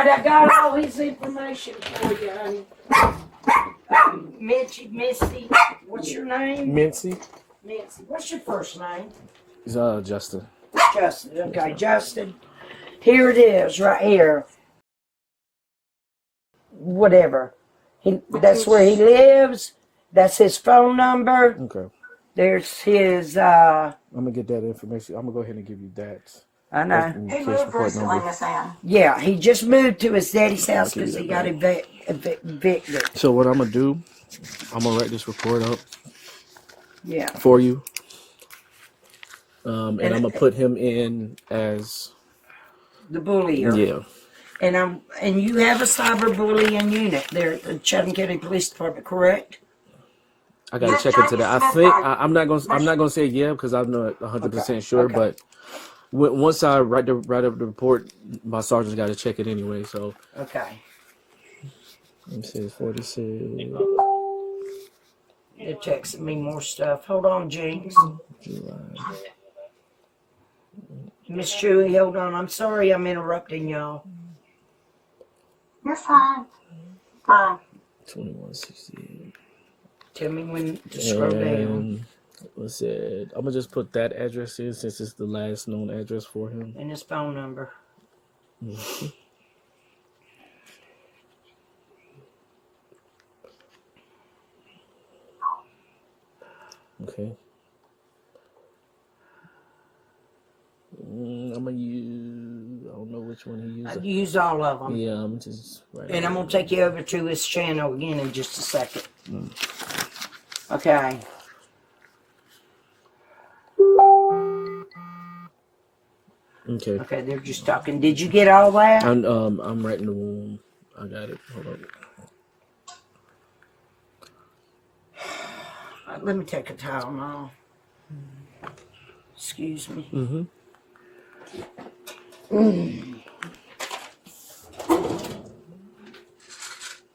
right, I got all his information for you, honey. Mincy, what's your name? Mincy. Mincy. What's your first name? It's Justin. Justin. Okay, Justin. Here it is, right here. Whatever. That's where he lives. That's his phone number. Okay. There's his. I'm gonna get that information. I'm gonna go ahead and give you that. I know. He moved recently, Miss Ann. Yeah, he just moved to his daddy's house because he got evicted. So what I'm gonna do? I'm gonna write this report up. Yeah. For you. And I'm gonna put him in as the bullier. Yeah. And you have a cyberbullying unit there at the Chatham County Police Department, correct? I gotta check into that. I think I'm not gonna say yeah because I'm not 100% sure, but once I write up the report, my sergeant's got to check it anyway. So okay. Let me see, it's 46. They're texting me more stuff. Hold on, Jinx. Miss Chewy, hold on. I'm sorry I'm interrupting y'all. You're fine. Fine. 2168. Tell me when to scroll down. What's it? I'm gonna just put that address in since it's the last known address for him. And his phone number. Mm-hmm. Okay. I'm gonna use. I don't know which one he used. I used all of them. Yeah, I'm just. And I'm gonna take you over to his channel again in just a second. Okay. Okay. Okay, they're just talking. Did you get all that? I'm writing the room. I got it. Hold on. Let me take a towel now. Excuse me.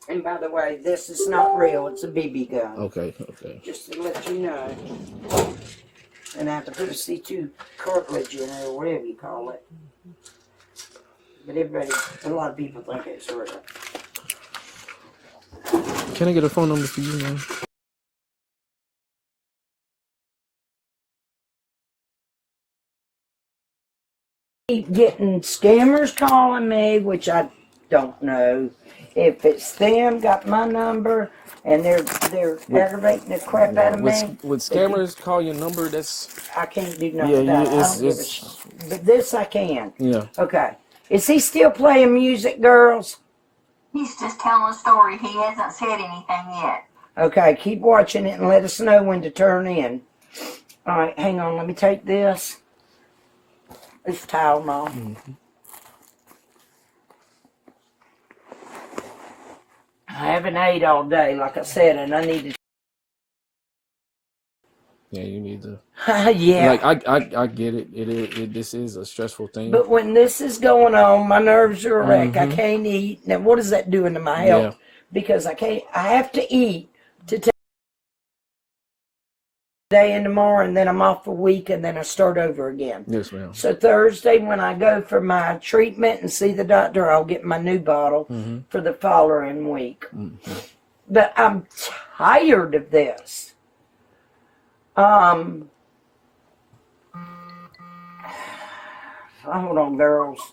And by the way, this is not real. It's a BB gun. Okay. Okay. Just to let you know. And I have to put a C2 cartridge in it or whatever you call it. But a lot of people think it's real. Can I get a phone number for you, man? Keep getting scammers calling me, which I don't know if it's them. Got my number, and they're aggravating the crap out of me. Would scammers call your number? That's I can't do nothing about it. I don't give a shit. But this I can. Yeah. Okay. Is he still playing music, girls? He's just telling a story. He hasn't said anything yet. Okay, keep watching it and let us know when to turn in. All right, hang on. Let me take this. This towel, Mom. I haven't ate all day, like I said, and I need to. Yeah, you need to. Yeah. Like I get it. This is a stressful thing. But when this is going on, my nerves are a wreck. I can't eat. Now, what is that doing to my health? Yeah. Because I have to eat to take today and tomorrow, and then I'm off a week, and then I start over again. Yes, ma'am. So Thursday, when I go for my treatment and see the doctor, I'll get my new bottle for the following week. But I'm tired of this. Hold on, girls.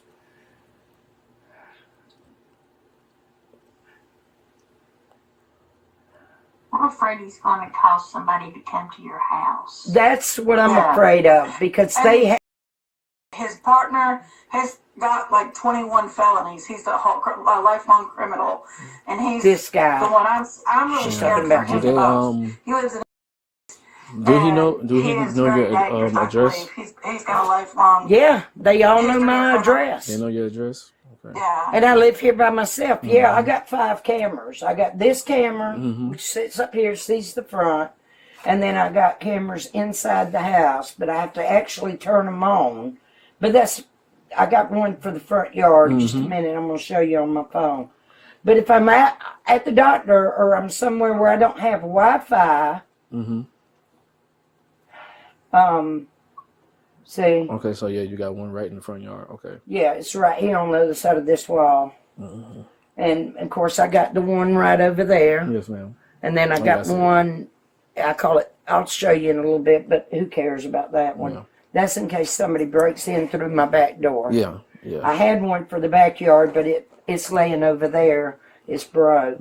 I'm afraid he's going to cause somebody to come to your house. That's what I'm afraid of, because his partner has got like 21 felonies. He's a lifelong criminal, and he's this guy. The one I'm really scared for him the most. He lives in. Do he know your address? He's got a lifelong. Yeah, they all know my address. They know your address. Okay. Yeah. And I live here by myself. Yeah, I got 5 cameras. I got this camera, which sits up here, sees the front. And then I got cameras inside the house, but I have to actually turn them on. But I got one for the front yard. In just a minute, I'm going to show you on my phone. But if I'm at the doctor or I'm somewhere where I don't have Wi-Fi, see? Okay, so yeah, you got one right in the front yard. Okay. Yeah, it's right here on the other side of this wall. And of course, I got the one right over there. Yes, ma'am. And then I got one, I call it, I'll show you in a little bit, but who cares about that one? Yeah. That's in case somebody breaks in through my back door. Yeah, yeah. I had one for the backyard, but it's laying over there. It's broke.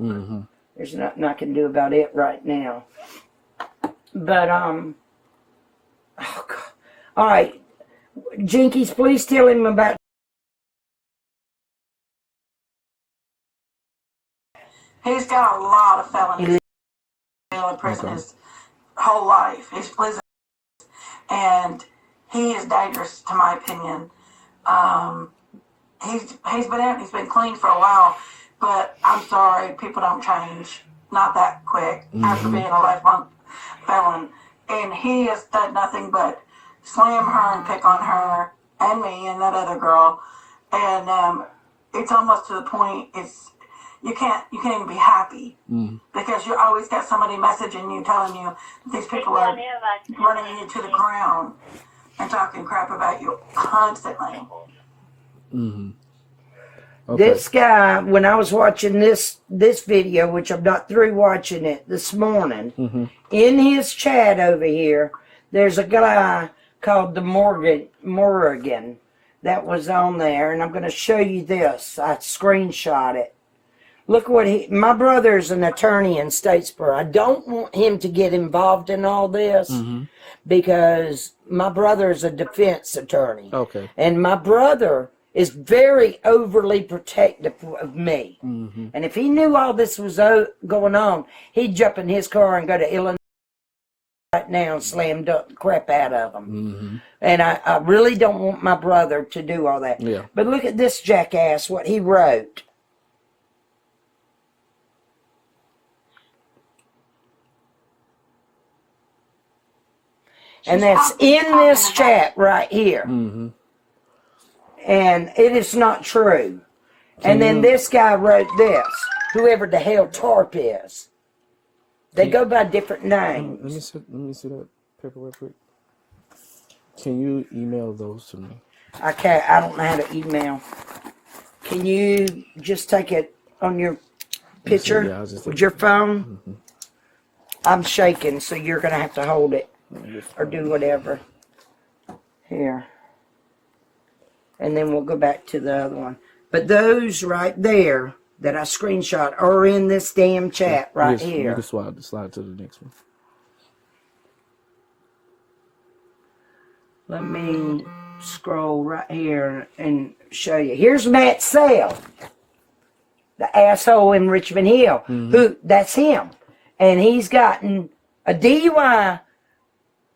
There's nothing I can do about it right now. But, oh God. All right. Jinkies, please tell him about. He's got a lot of felonies. In prison his whole life. He's lives, and he is dangerous, to my opinion. He's been clean for a while, but I'm sorry, people don't change. Not that quick after being a lifelong felon. And he has done nothing but slam her and pick on her and me and that other girl. And it's almost to the point you can't even be happy because you always got somebody messaging you, telling you these people are running you to the ground and talking crap about you constantly. Okay. This guy, when I was watching this video, which I'm not through watching it this morning, in his chat over here, there's a guy called the Morgan that was on there, and I'm going to show you this. I screenshot it. Look what my brother's an attorney in Statesboro. I don't want him to get involved in all this because my brother is a defense attorney. Okay. And my brother is very overly protective of me. And if he knew all this was going on, he'd jump in his car and go to Illinois right now and slam the crap out of them. And I really don't want my brother to do all that. Yeah. But look at this jackass, what he wrote. And that's in this chat right here. And it is not true. And then this guy wrote this, whoever the hell Tarp is. They go by different names. Let me see that paperwork quick. Can you email those to me? I can't. I don't know how to email. Can you just take it on your picture with your phone? I'm shaking, so you're going to have to hold it or do whatever. Here. And then we'll go back to the other one. But those right there that I screenshot are in this damn chat right here. You can slide to the next one. Let me scroll right here and show you. Here's Matt Sale, the asshole in Richmond Hill. That's him. And he's gotten a DUI.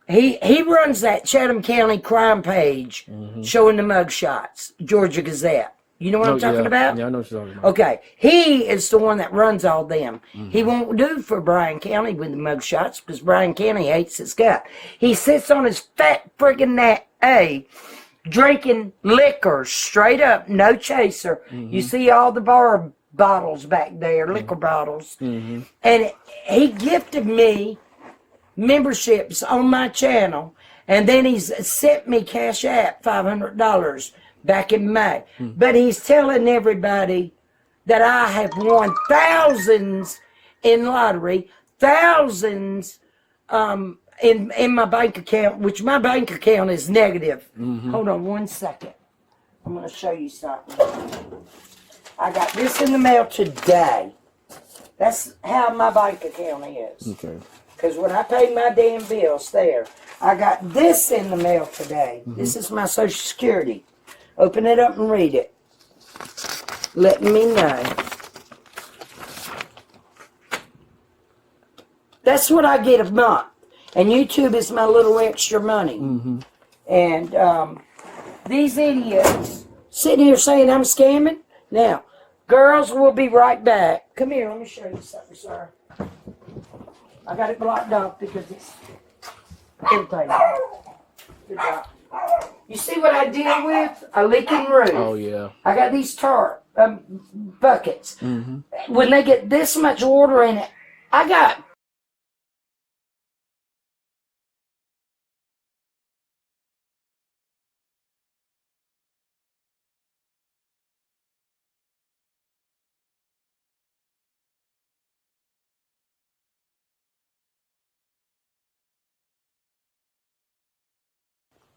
He runs that Chatham County crime page showing the mug shots, Georgia Gazette. You know what I'm talking about? Yeah, I know what you're talking about. Okay. He is the one that runs all them. He won't do for Bryan County with the mug shots because Bryan County hates his gut. He sits on his fat friggin' drinking liquor straight up, no chaser. You see all the bar bottles back there, liquor bottles. And he gifted me memberships on my channel, and then he's sent me Cash App $500 back in May. But he's telling everybody that I have won thousands in lottery, thousands in my bank account, which my bank account is negative. Hold on 1 second. I'm going to show you something. I got this in the mail today. That's how my bank account is. Okay. Because when I pay my damn bills there, I got this in the mail today. This is my Social Security. Open it up and read it. Letting me know. That's what I get a month. And YouTube is my little extra money. And these idiots sitting here saying I'm scamming. Now, girls, we'll be right back. Come here, let me show you something, sir. I got it blocked off because it's irritating. Good job. You see what I deal with? A leaking roof. Oh, yeah. I got these tar buckets. When they get this much water in it, I got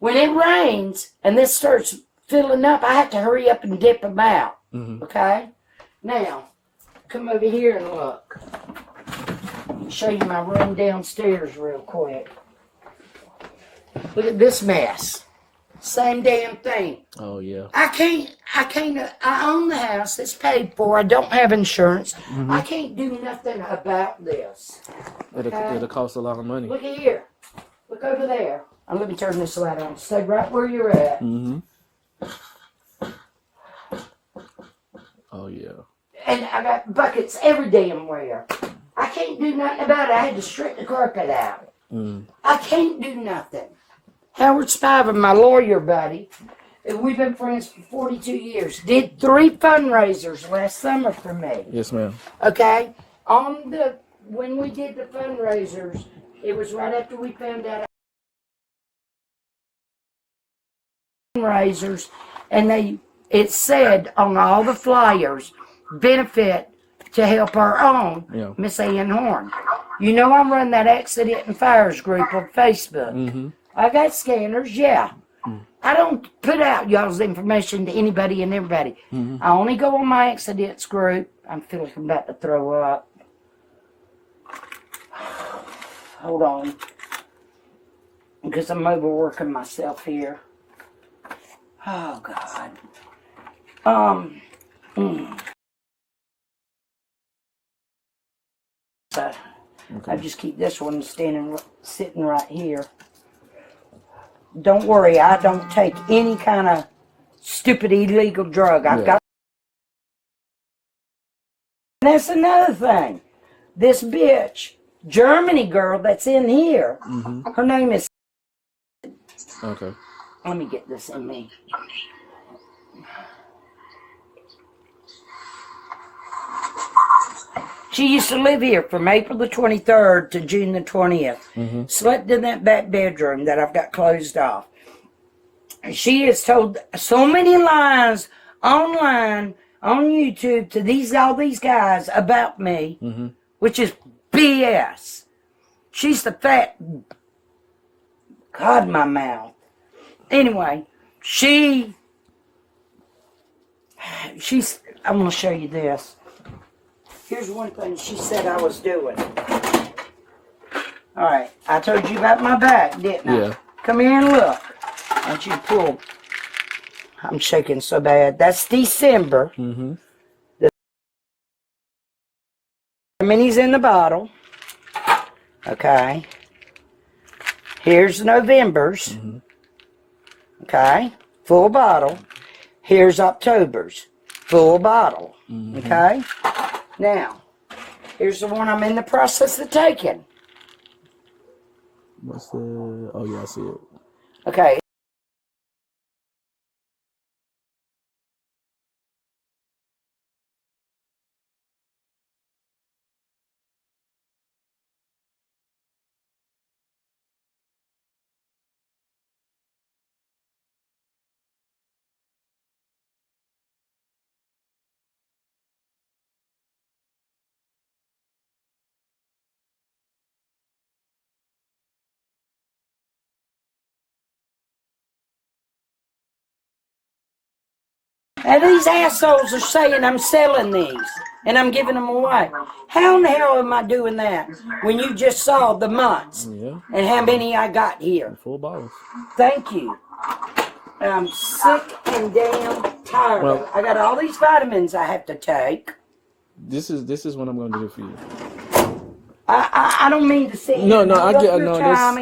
When it rains and this starts filling up, I have to hurry up and dip them out. Okay? Now, come over here and look. I'll show you my room downstairs real quick. Look at this mess. Same damn thing. Oh yeah. I own the house. It's paid for. I don't have insurance. I can't do nothing about this. Okay? It'll cost a lot of money. Look here. Look over there. Let me turn this light on. Stay right where you're at. Oh yeah. And I got buckets every damn where. I can't do nothing about it. I had to strip the carpet out. I can't do nothing. Howard Spiver, my lawyer buddy, we've been friends for 42 years, did 3 fundraisers last summer for me. Yes, ma'am. Okay? When we did the fundraisers, it was right after we found out fundraisers, and it said on all the flyers, benefit to help our own, Miss Ann Horn. You know I run that accident and fires group on Facebook. I got scanners, yeah. I don't put out y'all's information to anybody and everybody. I only go on my accidents group. I feel like I'm about to throw up. Hold on. Because I'm overworking myself here. Oh, God. So, I just keep this one sitting right here. Don't worry, I don't take any kind of stupid illegal drug. I've got. And that's another thing. This bitch, Germany girl that's in here, her name is. Okay. Let me get this in me. She used to live here from April the 23rd to June the 20th. Slept in that back bedroom that I've got closed off. She has told so many lies online, on YouTube, to all these guys about me, which is BS. She's the fat... God, my mouth. Anyway, she's... I'm going to show you this. Here's one thing she said I was doing. All right, I told you about my back, didn't I? Yeah. Come here and look. I want you to pull. I'm shaking so bad. That's December. The minis in the bottle. Okay. Here's November's. Okay. Full bottle. Here's October's. Full bottle. Okay. Now, here's the one I'm in the process of taking. What's the... Oh, yeah, I see it. Okay. Now these assholes are saying I'm selling these and I'm giving them away. How in the hell am I doing that when you just saw the months and how many I got here? Full bottles. Thank you. I'm sick and damn tired. Well, I got all these vitamins I have to take. This is what I'm going to do for you. I don't mean to say No, I get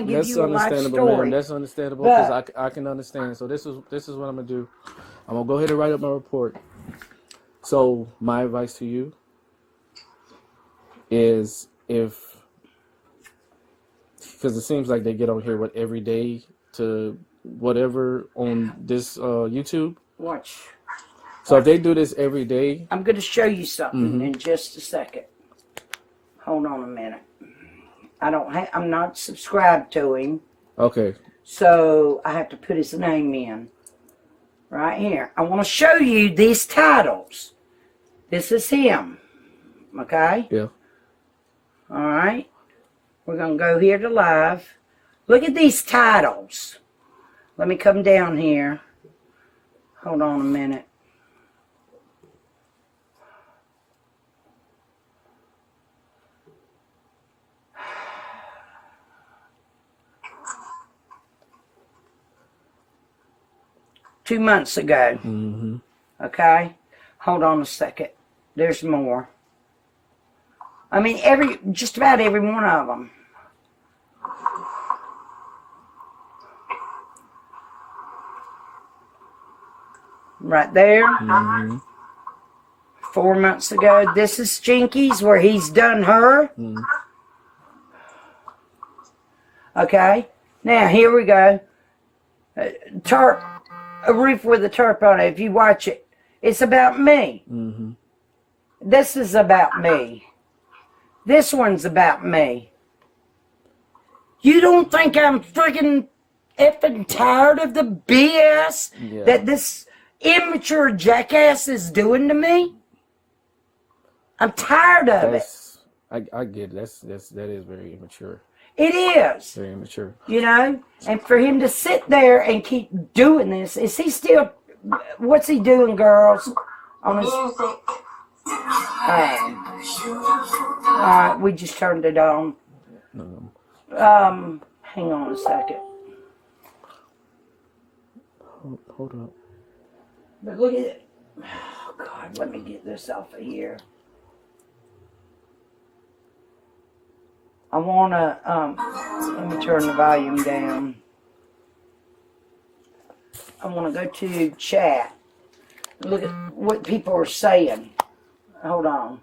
that's understandable, man. That's understandable because I can understand. So this is what I'm gonna do. I'm gonna go ahead and write up my report. So my advice to you is because it seems like they get on here every day to whatever on this YouTube. Watch. So if they do this every day, I'm gonna show you something in just a second. Hold on a minute. I'm not subscribed to him. Okay. So I have to put his name in. Right here. I want to show you these titles. This is him. Okay? Yeah. Alright. We're going to go here to live. Look at these titles. Let me come down here. Hold on a minute. Two months ago. Mm-hmm. Okay? Hold on a second. There's more. I mean, just about every one of them. Right there. Mm-hmm. 4 months ago. This is Jinky's where he's done her. Mm-hmm. Okay? Now, here we go. Tarp. A roof with a tarp on it. If you watch it, it's about me. Mm-hmm. This is about me. This one's about me. You don't think I'm freaking effing tired of the BS that this immature jackass is doing to me? I'm tired of it. I get it. That is very immature. It is. Very immature. You know? And for him to sit there and keep doing this, is he still, what's he doing, girls? On his, Music. Alright, we just turned it on. Hang on a second. Hold up. But look at it. Oh, God, let me get this off of here. I want to, let me turn the volume down. I want to go to chat. Look at what people are saying. Hold on.